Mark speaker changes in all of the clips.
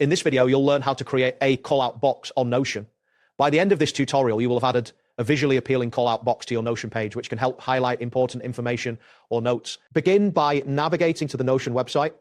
Speaker 1: In this video, you'll learn how to create a callout box on Notion. By the end of this tutorial, you will have added a visually appealing callout box to your Notion page, which can help highlight important information or notes. Begin by navigating to the Notion website.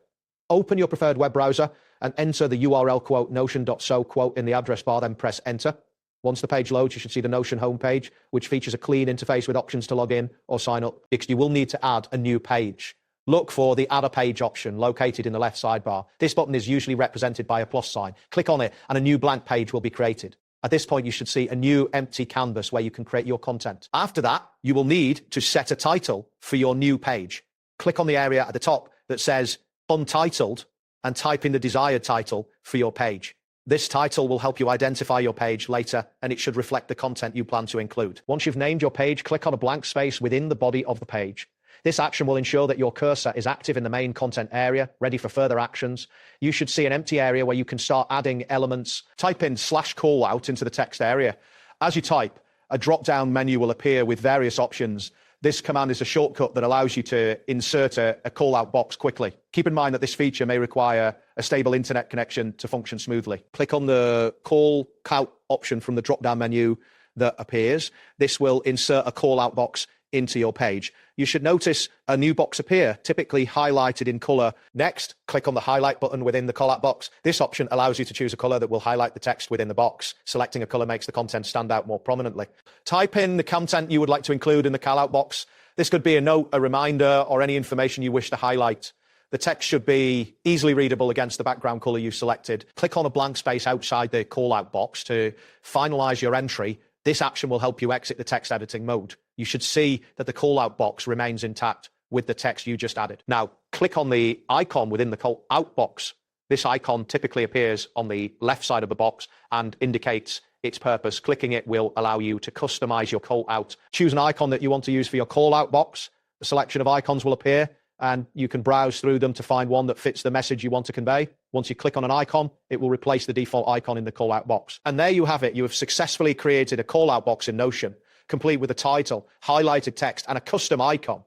Speaker 1: Open your preferred web browser and enter the URL quote notion.so quote in the address bar, then press enter. Once the page loads, you should see the Notion homepage, which features a clean interface with options to log in or sign up, because you will need to add a new page. Look for the Add a Page option located in the left sidebar. This button is usually represented by a plus sign. Click on it and a new blank page will be created. At this point, you should see a new empty canvas where you can create your content. After that, you will need to set a title for your new page. Click on the area at the top that says Untitled and type in the desired title for your page. This title will help you identify your page later, and it should reflect the content you plan to include. Once you've named your page, click on a blank space within the body of the page. This action will ensure that your cursor is active in the main content area, ready for further actions. You should see an empty area where you can start adding elements. Type in /callout into the text area. As you type, a drop-down menu will appear with various options. This command is a shortcut that allows you to insert a callout box quickly. Keep in mind that this feature may require a stable internet connection to function smoothly. Click on the callout option from the drop-down menu that appears. This will insert a callout box into your page. You should notice a new box appear, typically highlighted in color. Next, click on the highlight button within the callout box. This option allows you to choose a color that will highlight the text within the box. Selecting a color makes the content stand out more prominently. Type in the content you would like to include in the callout box. This could be a note, a reminder, or any information you wish to highlight. The text should be easily readable against the background color you selected. Click on a blank space outside the callout box to finalize your entry. This action will help you exit the text editing mode. You should see that the callout box remains intact with the text you just added. Now, click on the icon within the callout box. This icon typically appears on the left side of the box and indicates its purpose. Clicking it will allow you to customize your callout. Choose an icon that you want to use for your callout box. A selection of icons will appear, and you can browse through them to find one that fits the message you want to convey. Once you click on an icon, it will replace the default icon in the callout box. And there you have it. You have successfully created a callout box in Notion, complete with a title, highlighted text, and a custom icon.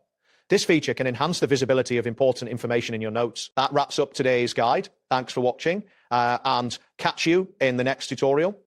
Speaker 1: This feature can enhance the visibility of important information in your notes. That wraps up today's guide. Thanks for watching, and catch you in the next tutorial.